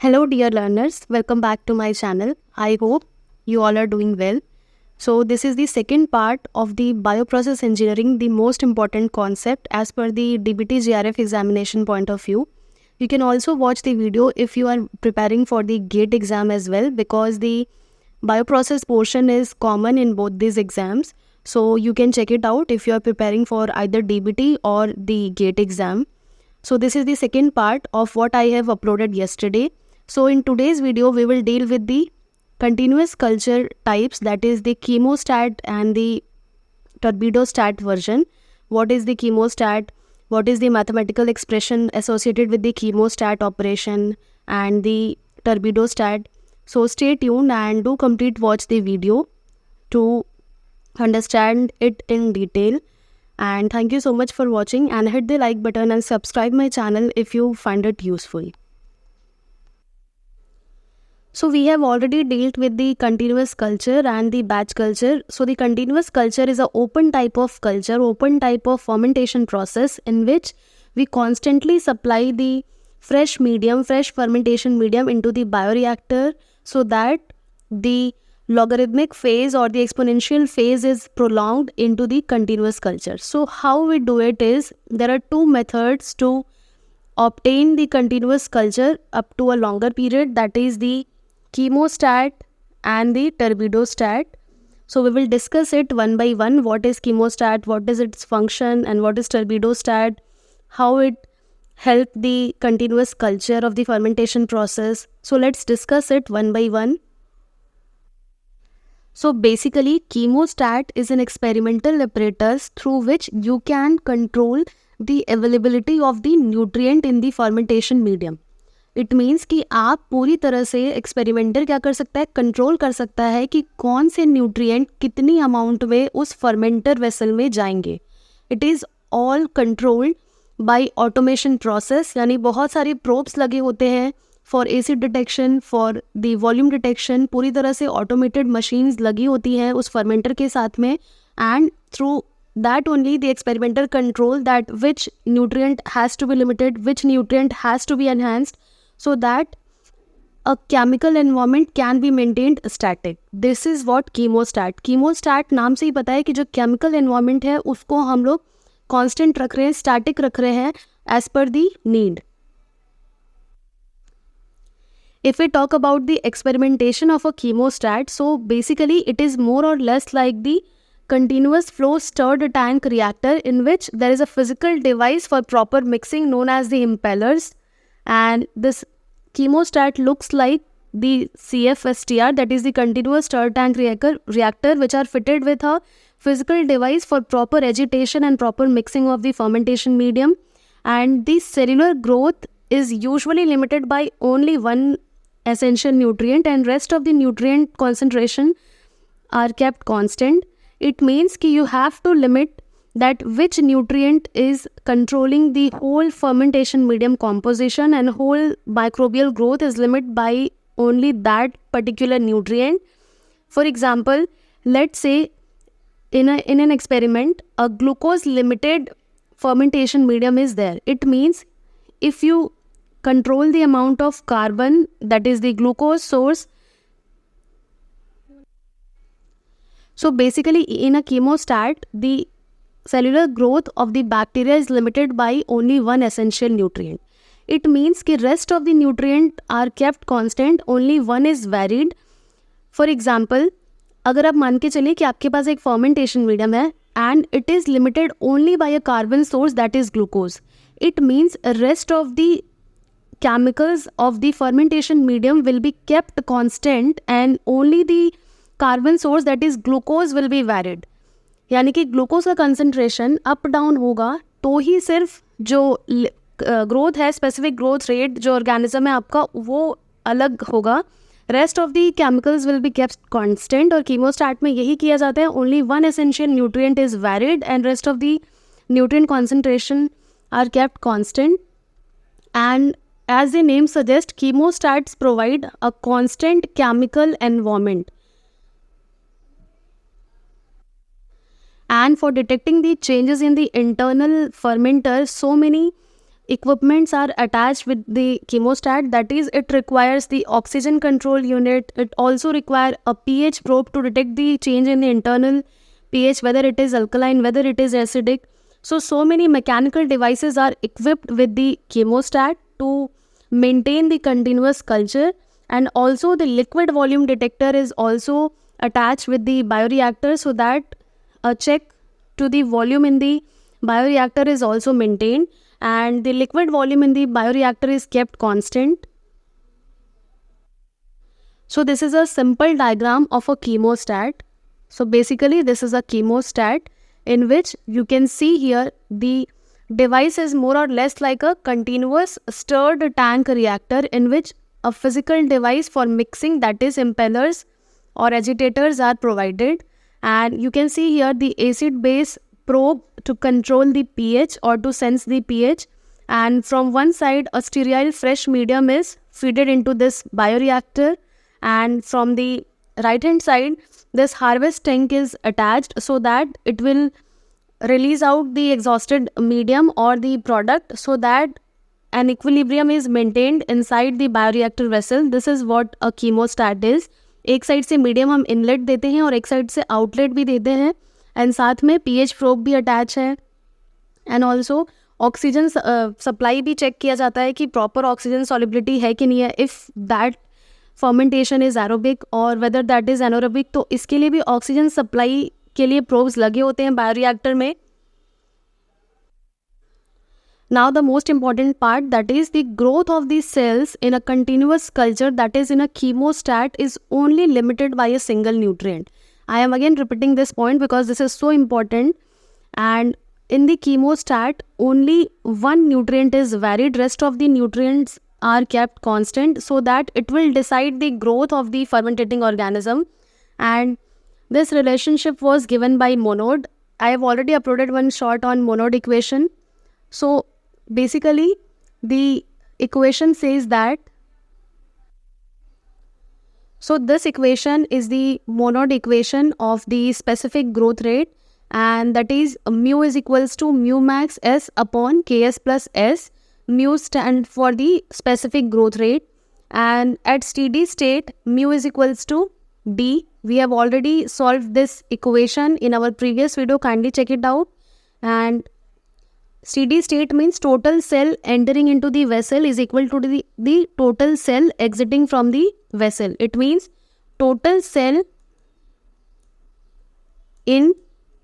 Hello, dear learners. Welcome back to my channel. I hope you all are doing well. So, this is the second part of the bioprocess engineering, the most important concept as per the DBT GRF examination point of view. You can also watch the video if you are preparing for the GATE exam as well, because the bioprocess portion is common in both these exams. So, you can check it out if you are preparing for either DBT or the GATE exam. So, this is the second part of what I have uploaded yesterday. So in today's video, we will deal with the continuous culture types, that is the chemostat and the turbidostat version. What is the chemostat? What is the mathematical expression associated with the chemostat operation and the turbidostat? So stay tuned and do complete watch the video to understand it in detail. And thank you so much for watching, and hit the like button and subscribe my channel if you find it useful. So we have already dealt with the continuous culture and the batch culture. So the continuous culture is an open type of culture, open type of fermentation process in which we constantly supply the fresh medium, fresh fermentation medium into the bioreactor so that the logarithmic phase or the exponential phase is prolonged into the continuous culture. So how we do it is, there are two methods to obtain the continuous culture up to a longer period, that is the chemostat and the turbidostat. So we will discuss it one by one. What is chemostat, what is its function, and what is turbidostat, how it help the continuous culture of the fermentation process. So let's discuss it one by one. So basically, chemostat is an experimental apparatus through which you can control the availability of the nutrient in the fermentation medium. It means कि आप पूरी तरह से experimenter क्या कर सकता है, control कर सकता है कि कौन से न्यूट्रिएंट कितनी अमाउंट में उस फर्मेंटर वेसल में जाएंगे. It is all controlled by automation process, यानी बहुत सारे प्रोब्स लगे होते हैं for acid detection, for the volume detection. पूरी तरह से ऑटोमेटेड मशीन्स लगी होती हैं उस फर्मेंटर के साथ में, and through that only the experimenter control that which nutrient has to be limited, which nutrient has to be enhanced, so that a chemical environment can be maintained static. This is what chemostat. Chemostat नाम से ही पता है कि जो chemical environment है उसको हम लोग constant रख रहे हैं, static रख रहे हैं as per the need. If we talk about the experimentation of a chemostat, so basically it is more or less like the continuous flow stirred tank reactor in which there is a physical device for proper mixing known as the impellers, and this chemostat looks like the CFSTR, that is the continuous stirred tank reactor, which are fitted with a physical device for proper agitation and proper mixing of the fermentation medium. And the cellular growth is usually limited by only one essential nutrient, and rest of the nutrient concentration are kept constant. It means कि you have to limit that which nutrient is controlling the whole fermentation medium composition, and whole microbial growth is limited by only that particular nutrient. For example, let's say in an experiment, a glucose limited fermentation medium is there. It means if you control the amount of carbon, that is the glucose source. So basically in a chemostat, the cellular growth of the bacteria is limited by only one essential nutrient. It means कि rest of the nutrient are kept constant, only one is varied. For example, अगर आप मान के चलिए कि आपके पास एक fermentation medium है and it is limited only by a carbon source, that is glucose. It means rest of the chemicals of the fermentation medium will be kept constant and only the carbon source, that is glucose, will be varied. यानी कि glucose का concentration up down होगा तो ही सिर्फ जो growth है, specific growth rate जो organism है आपका, वो अलग होगा. Rest of the chemicals will be kept constant, और कीमोस्टैट में यही किया जाता है. Only one essential nutrient is varied and rest of the nutrient concentration are kept constant. And as the name suggests, chemostats provide a constant chemical environment. And for detecting the changes in the internal fermenter, so many equipments are attached with the chemostat. That is, it requires the oxygen control unit. It also requires a pH probe to detect the change in the internal pH, whether it is alkaline, whether it is acidic. So many mechanical devices are equipped with the chemostat to maintain the continuous culture. And also the liquid volume detector is also attached with the bioreactor, so that a check to the volume in the bioreactor is also maintained, and the liquid volume in the bioreactor is kept constant. So this is a simple diagram of a chemostat. So basically this is a chemostat in which you can see here the device is more or less like a continuous stirred tank reactor in which a physical device for mixing, that is impellers or agitators, are provided. And you can see here the acid base probe to control the pH or to sense the pH. And from one side a sterile fresh medium is feeded into this bioreactor, and from the right hand side this harvest tank is attached so that it will release out the exhausted medium or the product, so that an equilibrium is maintained inside the bioreactor vessel. This is what a chemostat is. एक side से medium हम inlet देते हैं और एक side से outlet भी देते हैं, एंड साथ में पीएच प्रोब भी अटैच है, एंड ऑल्सो ऑक्सीजन सप्लाई भी चेक किया जाता है कि प्रॉपर ऑक्सीजन सॉलिबिलिटी है कि नहीं है, if that fermentation is aerobic और वेदर दैट इज एनोरोबिक। तो इसके लिए भी ऑक्सीजन सप्लाई के लिए प्रोब्स लगे होते हैं बायोरिएक्टर में। Now the most important part, that is the growth of these cells in a continuous culture, that is in a chemostat, is only limited by a single nutrient. I am again repeating this point because this is so important. And in the chemostat only one nutrient is varied, rest of the nutrients are kept constant, so that it will decide the growth of the fermentating organism. And this relationship was given by Monod. I have already uploaded one short on Monod equation. So basically the equation says that, so this equation is the Monod equation of the specific growth rate, and that is mu is equals to mu max S upon Ks plus S. Mu stand for the specific growth rate, and at steady state mu is equals to D. We have already solved this equation in our previous video, kindly check it out. And steady state means total cell entering into the vessel is equal to the total cell exiting from the vessel. It means total cell in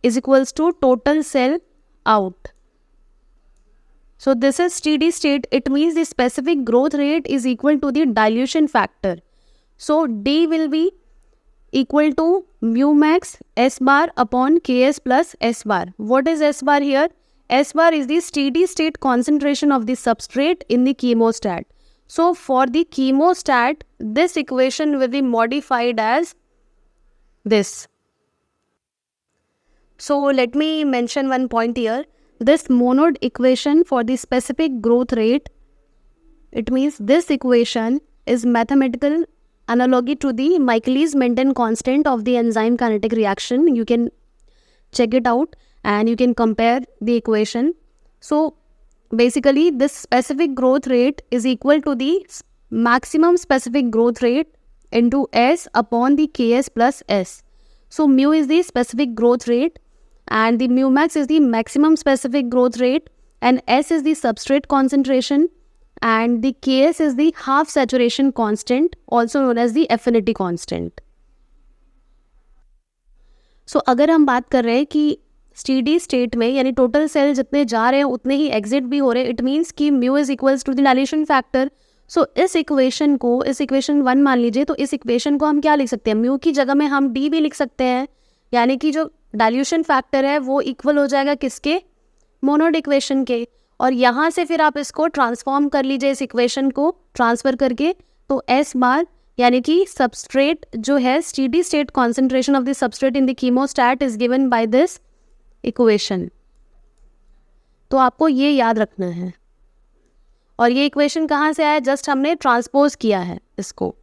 is equals to total cell out. So this is steady state. It means the specific growth rate is equal to the dilution factor. So D will be equal to mu max S bar upon Ks plus S bar. What is S bar here? S bar is the steady state concentration of the substrate in the chemostat. So for the chemostat, this equation will be modified as this. So let me mention one point here. This Monod equation for the specific growth rate, it means this equation is mathematical analogy to the Michaelis-Menten constant of the enzyme kinetic reaction. You can check it out and you can compare the equation. So basically this specific growth rate is equal to the maximum specific growth rate into S upon the Ks plus S. So mu is the specific growth rate and the mu max is the maximum specific growth rate, and S is the substrate concentration, and the Ks is the half saturation constant, also known as the affinity constant. So अगर हम बात कर रहे हैं कि steady state में यानी total sale जितने जा रहे हैं उतने ही एग्जिट भी हो रहे हैं, इट मीन्स कि mu is equals to the dilution factor. So इस इक्वेशन को, इस इक्वेशन 1 मान लीजिए, तो इस इक्वेशन को हम क्या लिख सकते हैं? म्यू की जगह में हम डी भी लिख सकते हैं, यानी कि जो डायल्यूशन फैक्टर है वो इक्वल हो जाएगा किसके? मोनोड इक्वेशन के. और यहाँ से फिर आप इसको ट्रांसफॉर्म कर लीजिए, इस इक्वेशन को ट्रांसफर करके, तो एस बार यानी कि सबस्ट्रेट जो है steady state concentration of the substrate in the chemostat is given by this equation. तो आपको ये याद रखना है. और ये इक्वेशन कहाँ से आया? जस्ट हमने ट्रांसपोज किया है इसको.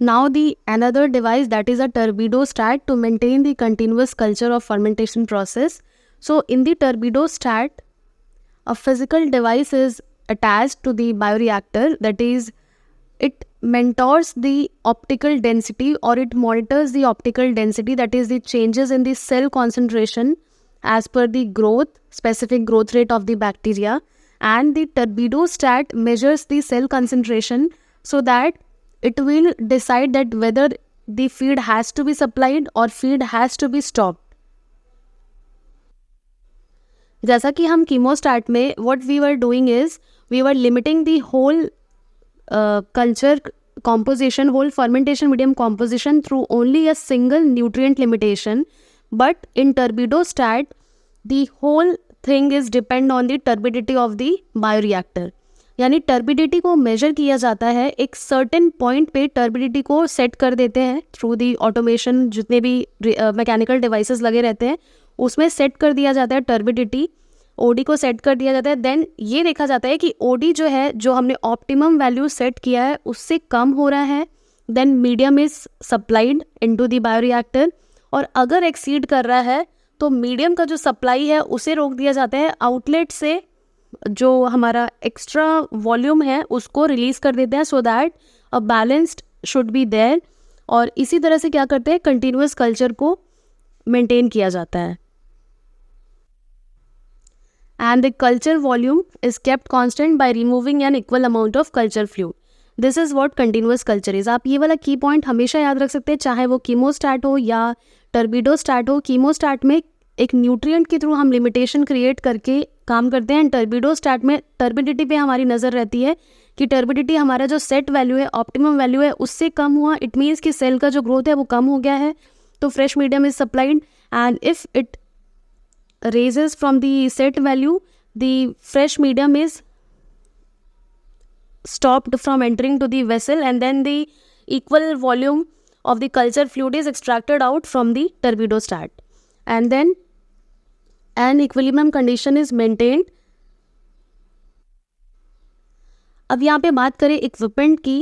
Now the another device, that is a turbidostat to maintain the continuous culture of fermentation process. So in the turbidostat, a physical device is attached to the bioreactor, that is, it mentors the optical density, or it monitors the optical density, that is the changes in the cell concentration as per the specific growth rate of the bacteria. And the turbidostat measures the cell concentration so that it will decide that whether the feed has to be supplied or feed has to be stopped. जैसा कि हम कीमोस्टैट में what we were doing is we were limiting the whole culture composition, whole fermentation medium composition through only a single nutrient limitation. But in turbidostat, the whole thing is depend on the turbidity of the bioreactor. यानी turbidity को major किया जाता है, एक certain point पे turbidity को set कर देते हैं थ्रू दी ऑटोमेशन. जितने भी मैकेनिकल डिवाइसेस लगे रहते हैं उसमें सेट कर दिया जाता है टर्बिडिटी, ओडी को सेट कर दिया जाता है. देन ये देखा जाता है कि ओडी जो है, जो हमने ऑप्टिमम वैल्यू सेट किया है उससे कम हो रहा है. Then medium is supplied into the bioreactor, और अगर एक्सीड कर रहा है तो मीडियम का जो सप्लाई है उसे रोक दिया जाता है. आउटलेट से जो हमारा एक्स्ट्रा वॉल्यूम है उसको रिलीज कर देते हैं, so that a balanced should be there. और इसी तरह से क्या करते हैं, कंटिन्यूअस कल्चर को मेंटेन किया जाता है. And the culture volume is kept constant by removing an equal amount of culture fluid. This is what continuous culture is. आप ये वाला की पॉइंट हमेशा याद रख सकते हैं, चाहे वो कीमोस्टैट हो या टर्बिडोस्टैट हो. कीमोस्टैट में एक न्यूट्रिएंट के थ्रू हम लिमिटेशन क्रिएट करके काम करते हैं. टर्बिडोस्टैट में टर्बिडिटी पे हमारी नज़र रहती है कि टर्बिडिटी हमारा जो सेट वैल्यू है, ऑप्टिमम वैल्यू है, उससे कम हुआ, इट मीन्स कि सेल का जो ग्रोथ है वो कम हो गया है, तो fresh medium is supplied. And if it raises from the set value, the fresh medium is stopped from entering to the vessel, and then the equal volume of the culture fluid is extracted out from the turbidostat, and then an equilibrium condition is maintained. अब यहाँ पे बात करें equipment की,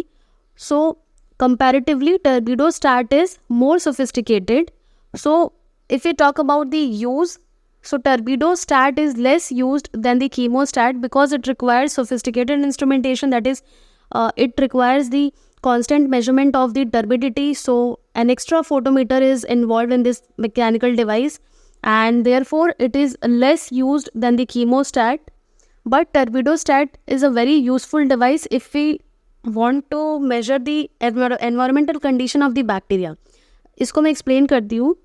so comparatively turbidostat is more sophisticated. So if we talk about the use, so turbidostat is less used than the chemostat because it requires sophisticated instrumentation, that is it requires the constant measurement of the turbidity. So an extra photometer is involved in this mechanical device, and therefore it is less used than the chemostat. But turbidostat is a very useful device if we want to measure the environmental condition of the bacteria. इसको मैं explain करती हूँ.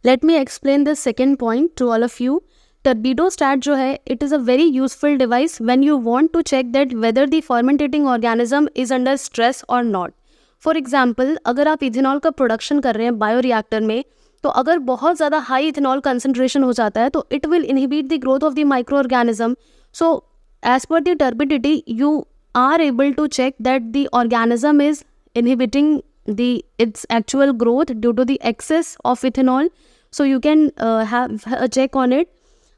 Let me explain this second point to all of you. Turbidostat जो है, it is a very useful device when you want to check that whether the fermentating organism is under stress or not. For example, अगर आप ethanol का production कर रहे हैं bioreactor में, तो अगर बहुत ज़्यादा हाई इथेनॉल कंसनट्रेशन हो जाता है तो it will inhibit the growth of the micro organism. So as per the turbidity you are able to check that the organism is inhibiting its actual growth due to the excess of ethanol. So you can have a check on it,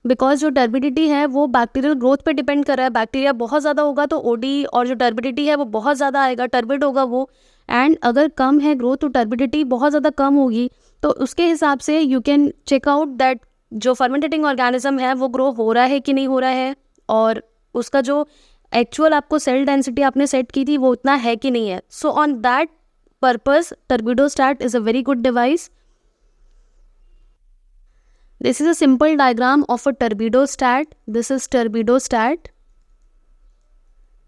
because जो turbidity है वो bacterial growth पे depend कर रहा है. Bacteria बहुत ज़्यादा होगा तो ओडी, और जो टर्बिडिटी है वो बहुत ज़्यादा आएगा, टर्बिड होगा वो. एंड अगर कम है ग्रोथ तो टर्बिडिटी बहुत ज़्यादा कम होगी. तो उसके हिसाब से you can check out that जो फर्मेंटेटिंग ऑर्गेनिज्म है वो ग्रो हो रहा है कि नहीं हो रहा है, और उसका जो एक्चुअल आपको सेल डेंसिटी आपने सेट की थी वो उतना है कि नहीं है. So on that purpose, turbidostat is a very good device. This is a simple diagram of a turbidostat. This is turbidostat,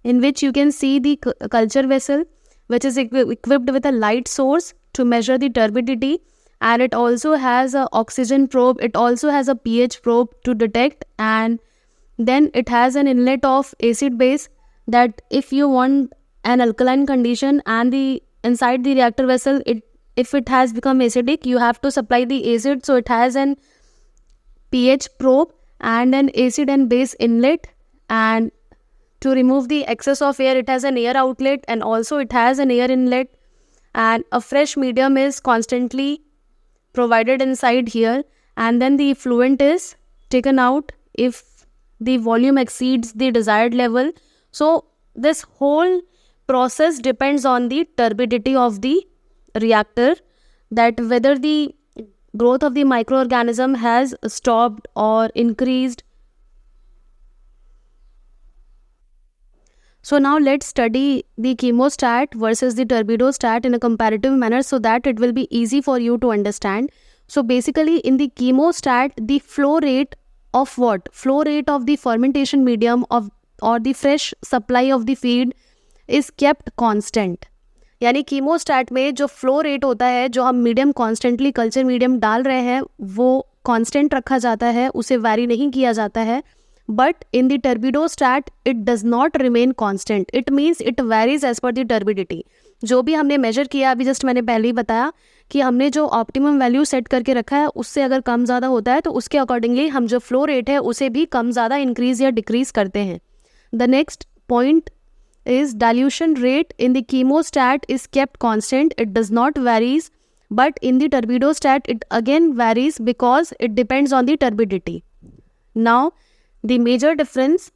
in which you can see the culture vessel, which is equipped with a light source to measure the turbidity, and it also has a oxygen probe. It also has a pH probe to detect, and then it has an inlet of acid base, that if you want an alkaline condition and the inside the reactor vessel, if it has become acidic, you have to supply the acid. So it has an pH probe and an acid and base inlet, and to remove the excess of air it has an air outlet, and also it has an air inlet, and a fresh medium is constantly provided inside here, and then the fluent is taken out if the volume exceeds the desired level. So this whole process depends on the turbidity of the reactor, that whether the growth of the microorganism has stopped or increased. So now let's study the chemostat versus the turbidostat in a comparative manner so that it will be easy for you to understand. So basically in the chemostat, the flow rate of what? Flow rate of the fermentation medium of or the fresh supply of the feed is kept constant. यानी कीमोस्टैट में जो flow rate होता है, जो हम medium constantly culture medium डाल रहे हैं, वो कांस्टेंट रखा जाता है, उसे वैरी नहीं किया जाता है. But in the turbidostat it does not remain constant. It means it varies as per the turbidity. जो भी हमने मेजर किया, अभी जस्ट मैंने पहले ही बताया कि हमने जो ऑप्टिमम वैल्यू सेट करके रखा है उससे अगर कम ज़्यादा होता है तो उसके अकॉर्डिंगली हम जो फ्लो रेट है उसे भी कम ज़्यादा इंक्रीज या डिक्रीज करते हैं. The next point is dilution rate in the chemostat is kept constant. It does not varies, but in the turbidostat it again varies because it depends on the turbidity. Now the major difference,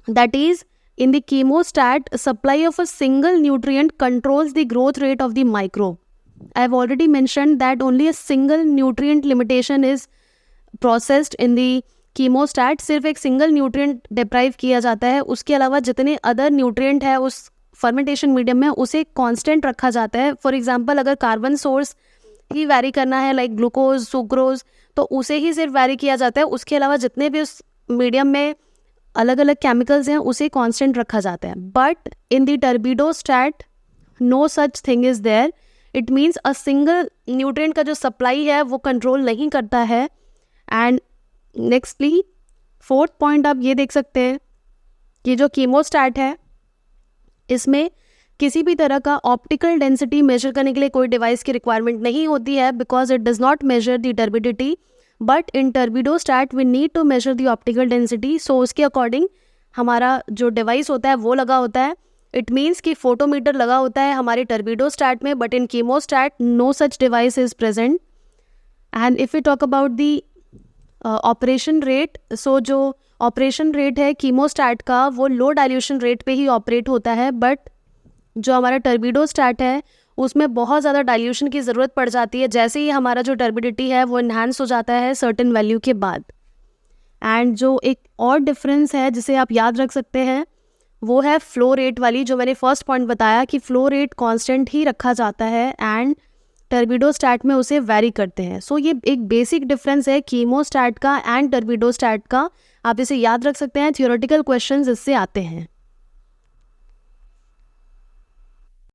that is in the chemostat, supply of a single nutrient controls the growth rate of the microbe. I have already mentioned that only a single nutrient limitation is processed in the कीमोस्टैट. सिर्फ एक single nutrient deprive किया जाता है, उसके अलावा जितने other nutrient है उस फर्मेंटेशन मीडियम में उसे कांस्टेंट रखा जाता है. फॉर एग्जांपल अगर कार्बन सोर्स ही वैरी करना है लाइक ग्लूकोज सुक्रोज तो उसे ही सिर्फ वैरी किया जाता है, उसके अलावा जितने भी उस मीडियम में अलग अलग केमिकल्स हैं उसे कांस्टेंट रखा जाता है. But in the turbidostat no such thing is there. It means a single nutrient का जो सप्लाई है वो कंट्रोल नहीं करता है. एंड नेक्स्टली फोर्थ पॉइंट आप ये देख सकते हैं कि जो कीमोस्टैट है इसमें किसी भी तरह का ऑप्टिकल डेंसिटी मेजर करने के लिए कोई डिवाइस की रिक्वायरमेंट नहीं होती है because it does not measure the turbidity. But in turbidostat we need to measure the optical density. So उसके अकॉर्डिंग हमारा जो डिवाइस होता है वो लगा होता है. इट मीन्स कि फोटोमीटर लगा होता है हमारे टर्बिडोस्टैट में, but in chemostat no such device is present. And if you talk about the operation rate, so जो ऑपरेशन रेट है कीमोस्टैट का वो लो डाइल्यूशन रेट पे ही ऑपरेट होता है. बट जो हमारा टर्बिडोस्टैट है उसमें बहुत ज़्यादा डाइल्यूशन की ज़रूरत पड़ जाती है जैसे ही हमारा जो टर्बिडिटी है वो इन्हांस हो जाता है सर्टेन वैल्यू के बाद. एंड जो एक और डिफरेंस है जिसे आप याद रख सकते हैं वो है फ्लो रेट वाली, जो मैंने फर्स्ट पॉइंट बताया कि फ्लो रेट कांस्टेंट ही रखा जाता है एंड टर्बिडोस्टैट में उसे वैरी करते हैं. सो ये एक बेसिक डिफरेंस है कीमोस्टैट का एंड टर्बिडोस्टैट का. आप इसे याद रख सकते हैं, थियोरेटिकल क्वेश्चंस इससे आते हैं.